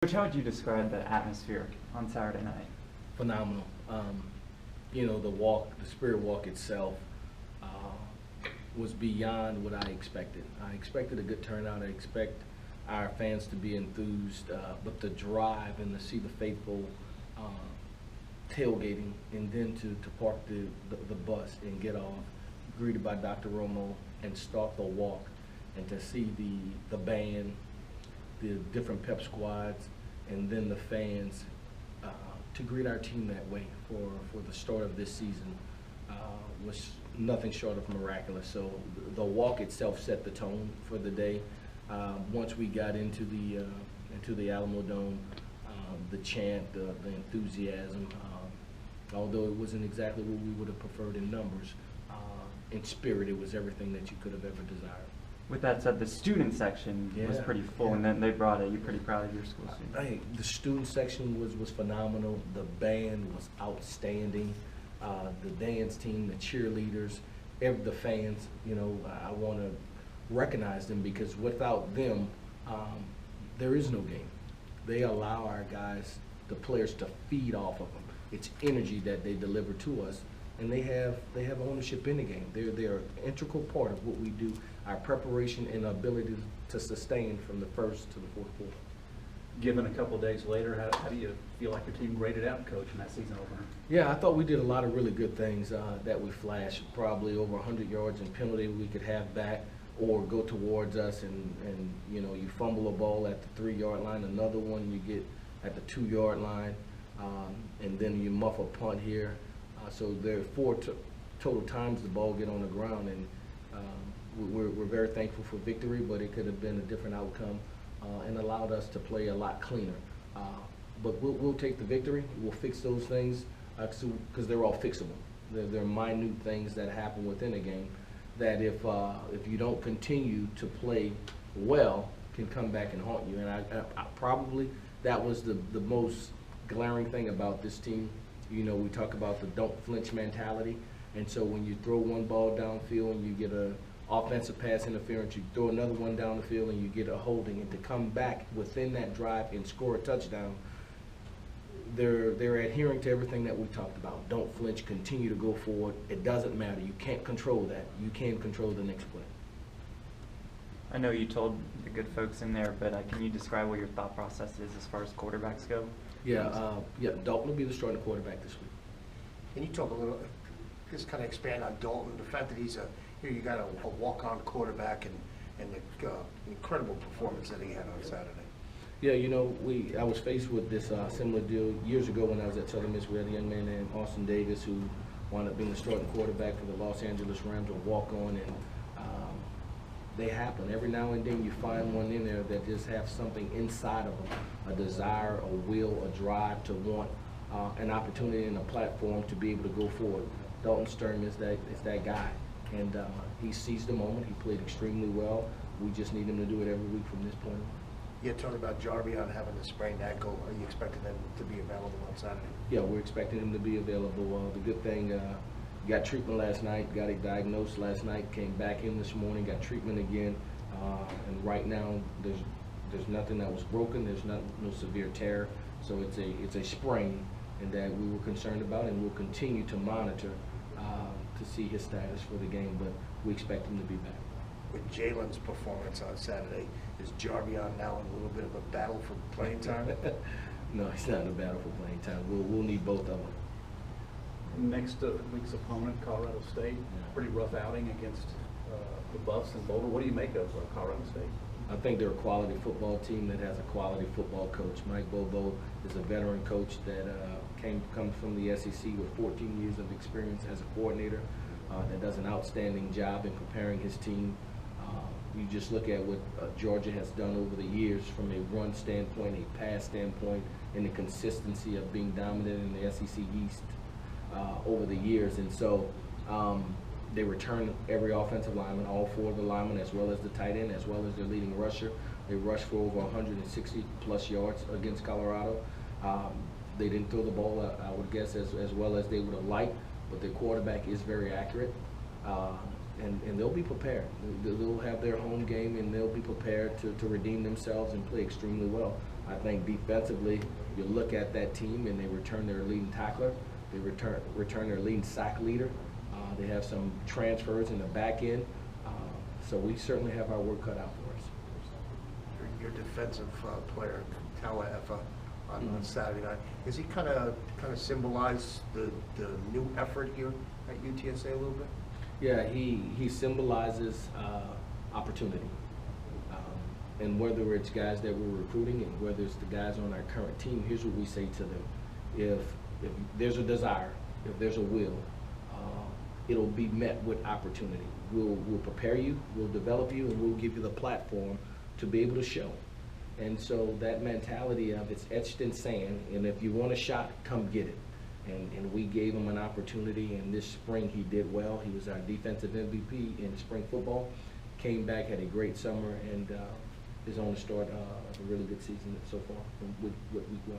Coach, how would you describe the atmosphere on Saturday night? Phenomenal. You know, the spirit walk itself was beyond what I expected. I expected a good turnout. I expect our fans to be enthused, but the drive and to see the faithful tailgating, and then to park the bus and get off, greeted by Dr. Romo, and start the walk, and to see the band, the different pep squads, and then the fans, to greet our team that way for the start of this season was nothing short of miraculous. So the walk itself set the tone for the day. Once we got into the Alamo Dome, the chant, the enthusiasm, although it wasn't exactly what we would have preferred in numbers, in spirit it was everything that you could have ever desired. With that said, the student section was pretty full, and then they brought it. You're pretty proud of your school students. Hey, the student section was phenomenal. The band was outstanding. The dance team, the cheerleaders, the fans. You know, I want to recognize them, because without them, there is no game. They allow our guys, the players, to feed off of them. It's energy that they deliver to us, and they have ownership in the game. They're an integral part of what we do. Our preparation and ability to sustain from the first to the fourth quarter. Given a couple of days later, how do you feel like your team graded out, Coach, in that season opener? Yeah, I thought we did a lot of really good things that we flashed. Probably over 100 yards in penalty we could have back or go towards us, and you know, you fumble a ball at the 3-yard line, another one you get at the 2-yard line, and then you muff a punt here. So there are 4 total times the ball get on the ground, and we're very thankful for victory, but it could have been a different outcome and allowed us to play a lot cleaner. But we'll take the victory. We'll fix those things because they're all fixable. They're minute things that happen within a game that if you don't continue to play well, can come back and haunt you. And I probably that was the most glaring thing about this team. You know, we talk about the don't flinch mentality, and so when you throw one ball downfield and you get a offensive pass interference, you throw another one down the field and you get a holding, and to come back within that drive and score a touchdown, they're adhering to everything that we talked about. Don't flinch, continue to go forward. It doesn't matter. You can't control that. You can control the next play. I know you told the good folks in there, but can you describe what your thought process is as far as quarterbacks go? Yeah, Dalton will be the starting quarterback this week. Can you talk a little, just kind of expand on Dalton, the fact that he's here you got a walk-on quarterback, and the incredible performance that he had on Saturday. Yeah, you know, I was faced with this similar deal years ago when I was at Southern Miss. We had a young man named Austin Davis who wound up being the starting quarterback for the Los Angeles Rams, a walk-on, and they happen. Every now and then you find one in there that just have something inside of them, a desire, a will, a drive to want an opportunity and a platform to be able to go forward. Dalton Sturm is that guy, and he seized the moment. He played extremely well. We just need him to do it every week from this point on. You had talked about Jarvion having a sprained ankle. Are you expecting them to be available on Saturday? Yeah, we're expecting him to be available. The good thing, got treatment last night, got it diagnosed last night, came back in this morning, got treatment again, and right now there's nothing that was broken. There's no severe tear, so it's a sprain, and that we were concerned about, and we'll continue to monitor to see his status for the game, but we expect him to be back. With Jalen's performance on Saturday, is Jarvion now in a little bit of a battle for playing time? No, he's not in a battle for playing time. We'll need both of them. Next week's opponent, Colorado State, pretty rough outing against the Buffs and Boulder. What do you make of Colorado State? I think they're a quality football team that has a quality football coach. Mike Bobo is a veteran coach that comes from the SEC with 14 years of experience as a coordinator that does an outstanding job in preparing his team. You just look at what Georgia has done over the years from a run standpoint, a pass standpoint, and the consistency of being dominant in the SEC East over the years. And so they return every offensive lineman, all 4 of the linemen, as well as the tight end, as well as their leading rusher. They rushed for over 160 plus yards against Colorado. They didn't throw the ball, I would guess, as well as they would have liked, but their quarterback is very accurate. and they'll be prepared. They'll have their home game, and they'll be prepared to redeem themselves and play extremely well. I think defensively, you look at that team, and they return their leading tackler. They return their leading sack leader. They have some transfers in the back end. So we certainly have our work cut out for us. Your defensive player, Tawa Efa, on Saturday night, does he kind of symbolize the new effort here at UTSA a little bit? Yeah, he symbolizes opportunity. And whether it's guys that we're recruiting and whether it's the guys on our current team, here's what we say to them. If there's a desire, if there's a will, it'll be met with opportunity. We'll prepare you, we'll develop you, and we'll give you the platform to be able to show. And so that mentality of it's etched in sand, and if you want a shot, come get it. And we gave him an opportunity, and this spring he did well. He was our defensive MVP in spring football, came back, had a great summer, and is on the start of a really good season so far with week 1.